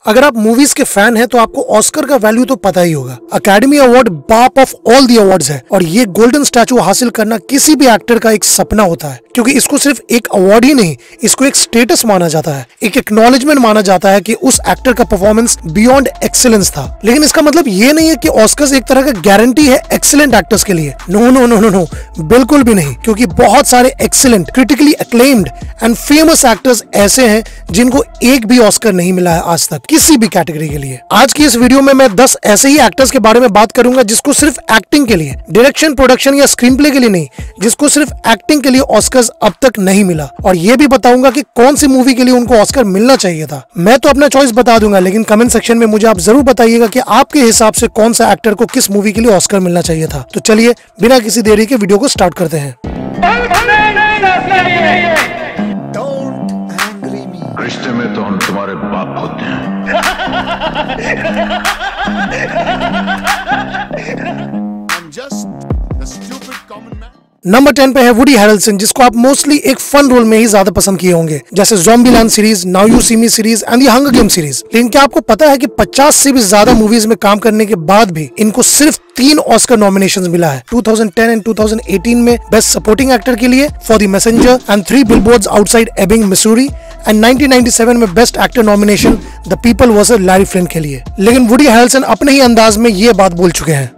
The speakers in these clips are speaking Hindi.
अगर आप मूवीज के फैन हैं तो आपको ऑस्कर का वैल्यू तो पता ही होगा। अकेडमी अवार्ड बाप ऑफ ऑल दी अवार्ड्स है और ये गोल्डन स्टैचू हासिल करना किसी भी एक्टर का एक सपना होता है, क्योंकि इसको सिर्फ एक अवार्ड ही नहीं, इसको एक स्टेटस माना जाता है, एक एक्नॉलेजमेंट माना जाता है कि उस एक्टर का परफॉर्मेंस बियॉन्ड एक्सीलेंस था। लेकिन इसका मतलब ये नहीं है कि ऑस्कर्स एक तरह का गारंटी है एक्सीलेंट एक्टर्स के लिए। No no no no no, बिल्कुल भी नहीं, क्योंकि बहुत सारे excellent, critically acclaimed and famous actors ऐसे हैं जिनको एक भी ऑस्कर नहीं मिला है आज तक किसी भी कैटेगरी के लिए। आज की इस वीडियो में मैं 10 ऐसे ही एक्टर्स के बारे में बात करूंगा जिसको सिर्फ एक्टिंग के लिए, डायरेक्शन, प्रोडक्शन या स्क्रीन प्ले के लिए नहीं, जिसको सिर्फ एक्टिंग के लिए ऑस्कर्स अब तक नहीं मिला, और ये भी बताऊंगा कि कौन सी मूवी के लिए उनको ऑस्कर मिलना चाहिए था। मैं तो अपना चॉइस बता दूंगा, लेकिन कमेंट सेक्शन में मुझे आप जरूर बताइएगा कि आपके हिसाब से कौन सा एक्टर को किस मूवी के लिए ऑस्कर मिलना चाहिए था। तो चलिए बिना किसी देरी के वीडियो को स्टार्ट करते हैं। रिश्ते में तो हम तुम्हारे बाप होते हैं। नंबर 10 पे है वुडी हैरेल्सन, जिसको आप मोस्टली एक फन रोल में ही ज्यादा पसंद किए होंगे, जैसे Zombieland series, now you see me series and the hunger game series. लेकिन क्या आपको पता है कि 50 से भी ज्यादा मूवीज में काम करने के बाद भी इनको सिर्फ 3 ऑस्कर नॉमिनेशंस मिला है। 2010 एंड 2018 में बेस्ट सपोर्टिंग एक्टर के लिए for the messenger and 3 billboards outside Ebbing, Missouri, and 1997 में best actor nomination the people versus Larry flint के लिए। लेकिन वुडी हैरेल्सन अपने ही अंदाज में ये बात बोल चुके हैं।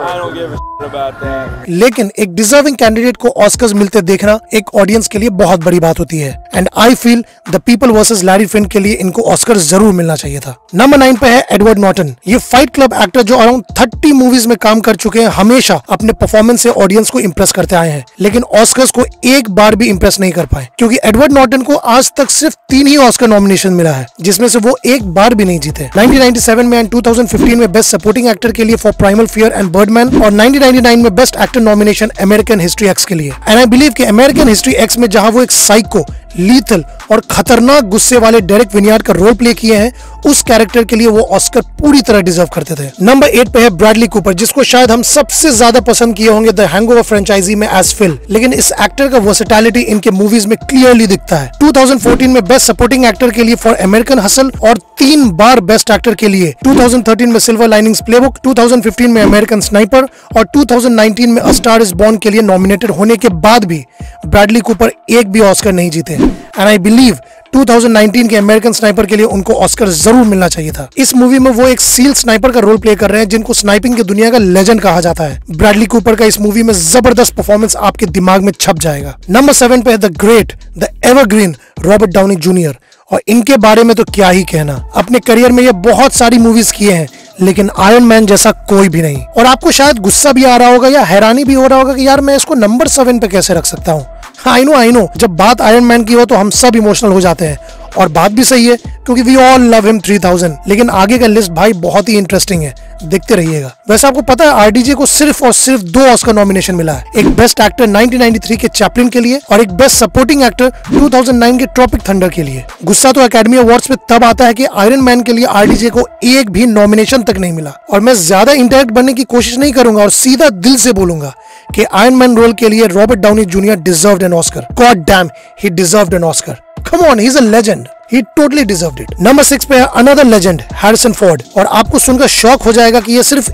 I don't give a shit about that. लेकिन एक डिजर्विंग कैंडिडेट को ऑस्कर्स मिलते देखना एक ऑडियंस के लिए बहुत बड़ी बात होती है, and I feel the people versus Larry flint के लिए इनको ऑस्कर जरूर मिलना चाहिए था। नंबर 9 पे है एडवर्ड नॉर्टन। ये फाइट क्लब एक्टर जो अराउंड 30 मूवीज में काम कर चुके हैं, हमेशा अपने परफॉर्मेंस से ऑडियंस को इंप्रेस करते आए हैं, लेकिन ऑस्कर्स को एक बार भी इंप्रेस नहीं कर पाए, क्योंकि एडवर्ड नॉर्टन को आज तक सिर्फ 3 ही ऑस्कर नॉमिनेशन मिला है, जिसमें से वो एक बार भी नहीं जीते। 1997 में एंड 2015 में बेस्ट सपोर्टिंग एक्टर के लिए for primal fear and Birdman, और 1999 में best actor nomination American history x के लिए। एंड आई बिलीव कि अमेरिकन हिस्ट्री एक्स में जहां वो एक साइको, लीथल और खतरनाक गुस्से वाले डेरेक विनियार्ड का रोल प्ले किए हैं, उस कैरेक्टर के लिए वो ऑस्कर पूरी तरह डिजर्व करते थे। नंबर 8 पे है ब्रैडली कूपर, जिसको शायद हम सबसे ज्यादा पसंद किए होंगे द हैंगओवर फ्रेंचाइजी में एज फिल, लेकिन इस एक्टर का वर्सेटैलिटी इनके मूवीज में क्लियरली दिखता है। 2014 में बेस्ट सपोर्टिंग एक्टर के लिए फॉर अमेरिकन हसल और 3 बार बेस्ट एक्टर के लिए 2013 में सिल्वर लाइनिंग्स प्लेबुक, 2015 में अमेरिकन स्नाइपर और 2019 में अ स्टार इज बॉर्न के लिए नॉमिनेटेड होने के बाद भी ब्रैडली कूपर एक भी ऑस्कर नहीं जीते, एंड आई बिलीव 2019 के अमेरिकन स्नाइपर के लिए उनको ऑस्कर जरूर मिलना चाहिए था। इस मूवी में वो एक सील स्नाइपर का रोल प्ले कर रहे हैं, जिनको स्नाइपिंग की दुनिया का लेजेंड कहा जाता है। ब्रैडली कूपर का इस मूवी में जबरदस्त परफॉर्मेंस आपके दिमाग में छप जाएगा। नंबर 7 पे है the great, the evergreen Robert Downey junior, और इनके बारे में तो क्या ही कहना। अपने करियर में ये बहुत सारी मूवीज किए हैं, लेकिन आयरन मैन जैसा कोई भी नहीं। और आपको शायद गुस्सा भी आ रहा होगा या हैरानी भी हो रहा होगा कि यार मैं इसको नंबर 7 पे कैसे रख सकता हूँ। आई नो जब बात आयरन मैन की हो तो हम सब इमोशनल हो जाते हैं, और बात भी सही है, क्योंकि वी ऑल लव हिम 3000। लेकिन आगे का लिस्ट भाई बहुत ही इंटरेस्टिंग है, देखते रहिएगा। वैसे आपको पता है आरडीजे को सिर्फ और सिर्फ 2 ऑस्कर नॉमिनेशन मिला है, एक बेस्ट एक्टर 1993 के चैपलिन के लिए और एक बेस्ट सपोर्टिंग एक्टर 2009 के ट्रॉपिक थंडर के लिए। गुस्सा तो एकेडमी अवार्ड्स पे तब आता है कि आयरन मैन के लिए आरडीजे को एक भी नॉमिनेशन तक नहीं मिला। और मैं ज्यादा इंटरेक्ट बनने की कोशिश नहीं करूंगा और सीधा दिल से बोलूंगा कि आयरन मैन रोल के लिए Robert Downey junior deserved an Oscar. God damn, he deserved an Oscar. Come on, he's a legend. He totally deserved it. Number 6 पे है अनदर लेजेंड हैरिसन फोर्ड, और आपको सुनकर शॉक हो जाएगा कि ये सिर्फ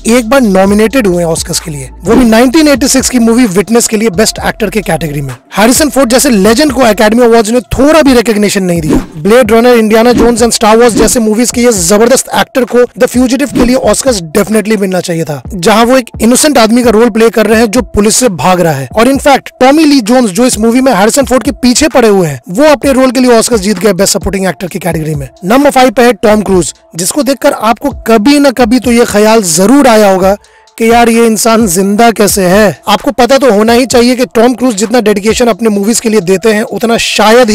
एक बार नॉमिनेटेड हुए ऑस्कर्स के लिए, वो भी 1986 की मूवी विटनेस के लिए बेस्ट एक्टर के कैटेगरी में। हैरिसन फोर्ड जैसे लेजेंड को एकेडमी अवार्ड्स ने थोड़ा भी रिकॉग्निशन नहीं दिया। Blade Runner, Indiana Jones and Star Wars जैसे मूवीज के ये जबरदस्त एक्टर को द फ्यूजिटिव के लिए ऑस्कर्स डेफिनेटली मिलना चाहिए था, जहां वो एक इनोसेंट आदमी का रोल प्ले कर रहे हैं जो पुलिस से भाग रहा है। और इनफैक्ट टॉमी ली जोन्स जो इस मूवी में हैरिसन फोर्ड के पीछे पड़े हुए हैं, वो अपने रोल के लिए ऑस्कर्स जीत गए बेस्ट सपोर्टिंग एक्टर की कैटेगरी में। नंबर 5 पे है टॉम क्रूज, जिसको देखकर आपको कभी न कभी तो ये ख्याल जरूर आया होगा कि यार ये इंसान जिंदा कैसे है। आपको पता तो होना ही चाहिए कि टॉम क्रूज जितना डेडिकेशन अपने मूवीज के लिए देते हैं, उतना शायद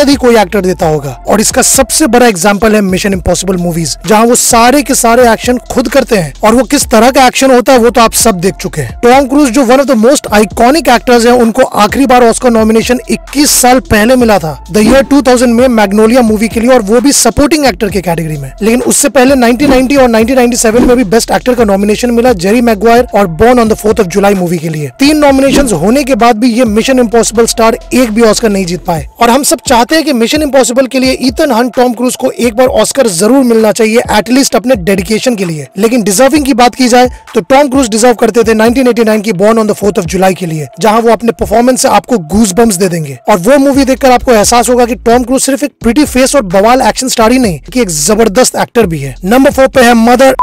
ही कोई एक्टर देता होगा। और इसका सबसे बड़ा एग्जांपल है मिशन इम्पॉसिबल मूवीज, जहां वो सारे के सारे एक्शन खुद करते हैं, और वो किस तरह का एक्शन होता है वो तो आप सब देख चुके हैं। टॉम क्रूज जो one of the most iconic actors हैं, उनको आखिरी बार ऑस्कर नॉमिनेशन 21 साल पहले मिला था, द ईयर 2000 में मैग्नोलिया मूवी के लिए, और वो भी सपोर्टिंग एक्टर के कैटेगरी में। लेकिन उससे पहले 1990 और 1997 में भी बेस्ट एक्टर का नॉमिनेशन मिला जेरी मैगवायर और born on the 4th of July movie के लिए। 3 नॉमिनेशंस होने के बाद भी ये मिशन इम्पॉसिबल स्टार एक भी ऑस्कर नहीं जीत पाए और हम सब चाहते हैं कि मिशन इम्पॉसिबल के लिए ईथन हंट, टॉम क्रूज को एक बार ऑस्कर जरूर मिलना चाहिए, एटलीस्ट अपने डेडिकेशन के लिए। लेकिन डिजर्विंग की बात की जाए तो टॉम क्रूज डिजर्व करते थे 1989 की born on the 4th of July के लिए, जहां वो अपने परफॉर्मेंस से आपको गूज बम्स दे देंगे और वो मूवी देखकर आपको एहसास होगा कि टॉम क्रूज सिर्फ एक प्रिटी फेस और बवाल एक्शन स्टार ही नहीं कि एक जबरदस्त एक्टर भी है। नंबर 4 पे है mother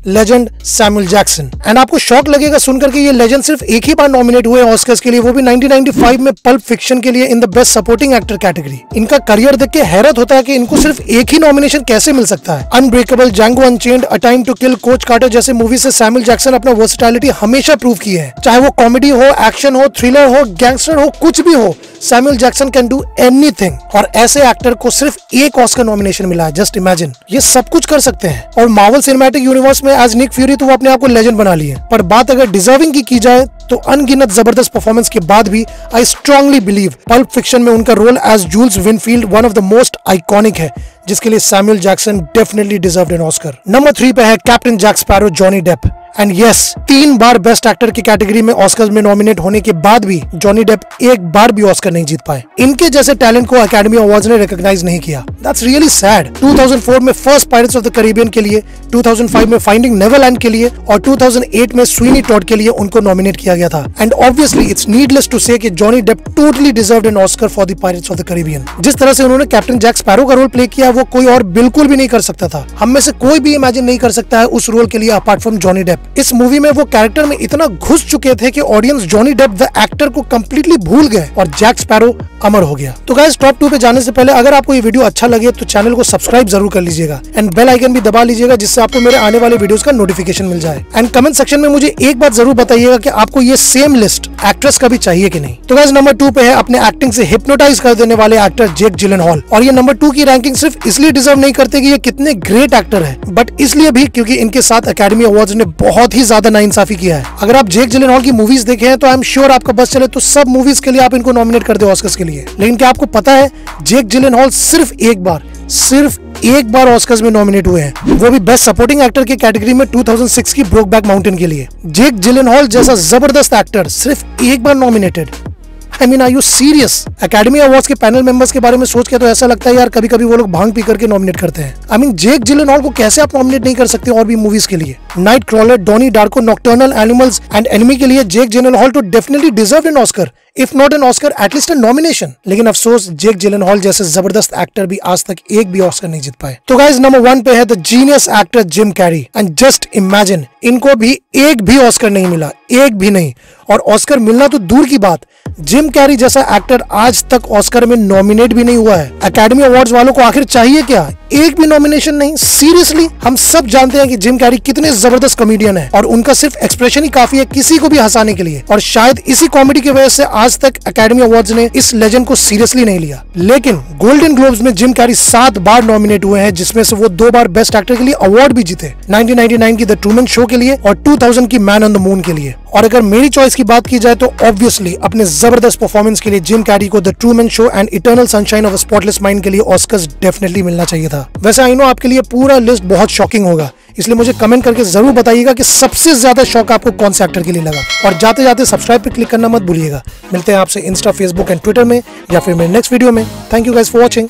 legend Samuel Jackson. And आपको शॉक लगेगा सुनकर कि ये लेजेंड सिर्फ एक ही बार नॉमिनेट हुए ऑस्कर्स के लिए, वो भी 1995 में पल्प फिक्शन के लिए in the best supporting actor category. इनका करियर देख के हैरत होता है कि इनको सिर्फ एक ही नॉमिनेशन कैसे मिल सकता है। Unbreakable, Django Unchained, a time to kill, Coach Carter जैसे मूवी से सैमुअल जैक्सन अपना वर्सेटैलिटी हमेशा प्रूव की है। चाहे वो कॉमेडी हो, एक्शन हो, थ्रिलर हो, गैंगस्टर हो, कुछ भी हो, Samuel Jackson can do anything. और ऐसे एक्टर को सिर्फ एक ऑस्कर नॉमिनेशन मिला है। जस्ट इमेजिन, ये सब कुछ कर सकते हैं। और मार्वल सिनेमैटिक यूनिवर्स में एज निक फ्यूरी तो वो अपने आप को लेजेंड बना लिए, पर बात अगर डिजर्विंग की जाए तो अनगिनत जबरदस्त परफॉर्मेंस के बाद भी I strongly believe Pulp Fiction में उनका role as Jules Winfield one of the most iconic है, जिसके लिए Samuel Jackson definitely deserved an Oscar. Number 3 पे है Captain Jack Sparrow, Johnny Depp. And yes, 3 बार बेस्ट एक्टर की कैटेगरी में ऑस्कर में नॉमिनेट होने के बाद भी जॉनी डेप एक बार भी ऑस्कर नहीं जीत पाए। इनके जैसे टैलेंट को अकेडमी अवार्ड्स ने रिकॉग्नाइज नहीं किया। That's really sad. 2004 में first pirates of the Caribbean के लिए, 2005 में फाइंडिंग नेवरलैंड के लिए और 2008 में स्वीनी टॉड के लिए उनको नॉमिनेट किया गया था। And obviously it's needless to say कि Johnny Depp totally deserved an Oscar for the Pirates of the Caribbean. जिस तरह से उन्होंने कैप्टन जैक स्पैरो का रोल प्ले किया वो कोई और बिल्कुल भी नहीं कर सकता था। हम में से कोई भी इमेजिन नहीं कर सकता है उस रोल के लिए अपार्ट फ्रॉम जॉनी डेप। इस मूवी में वो कैरेक्टर में इतना घुस चुके थे कि audience Johnny Depp the actor को कंप्लीटली भूल गए और जैक स्पैरो अमर हो गया। तो गाइस, टॉप 2 पे जाने से पहले अगर आपको ये वीडियो अच्छा लगे तो चैनल को सब्सक्राइब जरूर कर लीजिएगा एंड बेल आइकन भी दबा लीजिएगा, जिससे आपको मेरे आने वाले वीडियोस का नोटिफिकेशन मिल जाए। एंड कमेंट सेक्शन में मुझे एक बात जरूर बताइएगा कि आपको ये सेम लिस्ट एक्ट्रेस का भी चाहिए कि नहीं। तो गाइस, नंबर 2 पे है अपने एक्टिंग से हिप्नोटाइज कर देने वाले एक्टर जेक जिलेनहॉल। और ये नंबर 2 की रैंकिंग सिर्फ इसलिए डिजर्व नहीं करते कि ये कितने ग्रेट एक्टर है, बट इसलिए भी क्योंकि इनके साथ अकेडमी अवार्ड्स ने बहुत ही ज्यादा नाइंसाफी किया है। अगर आप जेक जिलेनहॉल की मूवीज देखे हैं तो आई एम श्योर आपका बस चले तो सब मूवीज के लिए आप इनको नॉमिनेट कर दे ऑस्कर्स के लिए। लेकिन क्या आपको पता है जेक जिलेनहॉल सिर्फ एक बार ऑस्कर्स में नॉमिनेट हुए हैं, वो भी बेस्ट सपोर्टिंग एक्टर की कैटेगरी में 2006 की ब्रोकबैक माउंटेन के लिए। जेक जिलेनहॉल जैसा जबरदस्त एक्टर सिर्फ एक बार nominated. I mean, are you serious? Academy awards के पैनल मेंबर्स के बारे में सोच के तो ऐसा लगता है यार कभी कभी वो लोग भांग पी करके नॉमिनेट करते हैं। I mean, जेक जिलेनहॉल को कैसे आप नॉमिनेट नहीं कर सकते और भी मूवीज के लिए। Nightcrawler, Donnie Darko, Nocturnal Animals and Enemy के लिए जेक जिलेनहॉल तो definitely deserve an Oscar, if not an Oscar at least an nomination. लेकिन अफसोस जेक जिलेनहॉल जैसे जबरदस्त एक्टर भी आज तक एक भी ऑस्कर नहीं जीत पाए। तो गाइस, नंबर 1 पे है the genius actor Jim Carrey. And just imagine, इनको भी एक भी ऑस्कर नहीं मिला, एक भी नहीं। और ऑस्कर मिलना तो दूर की बात, जिम कैरी जैसा एक्टर आज तक ऑस्कर में नॉमिनेट भी नहीं हुआ है। अकेडमी अवार्ड्स वालों को आखिर चाहिए क्या? एक भी नॉमिनेशन नहीं। सीरियसली, हम सब जानते हैं कि जिम कैरी कितने जबरदस्त कॉमेडियन है और उनका सिर्फ एक्सप्रेशन ही काफी है किसी को भी हंसाने के लिए। और शायद इसी कॉमेडी की वजह से आज तक अकेडमी अवार्ड्स ने इस लेजेंड को सीरियसली नहीं लिया। लेकिन गोल्डन ग्लोब्स में जिम कैरी 7 बार नॉमिनेट हुए हैं, जिसमें से वो 2 बार बेस्ट एक्टर के लिए अवार्ड भी जीते, 1999 की द ट्रूमन शो के लिए और 2000 की मैन ऑन द मून के लिए। और अगर मेरी चॉइस की बात की जाए तो ऑब्वियसली अपने जबरदस्त परफॉर्मेंस के लिए जिम कैरी को the Truman show and eternal sunshine of a spotless mind के लिए ऑस्कर्स डेफिनेटली मिलना चाहिए था। वैसे आई नो आपके लिए पूरा लिस्ट बहुत शॉकिंग होगा, इसलिए मुझे कमेंट करके जरूर बताइएगा कि सबसे ज्यादा शौक आपको कौन से एक्टर के लिए लगा। और जाते जाते सब्सक्राइब पे क्लिक करना मत भूलिएगा। मिलते हैं आपसे इंस्टा, फेसबुक एंड ट्विटर में या फिर मेरे नेक्स्ट वीडियो में। Thank you guys for watching.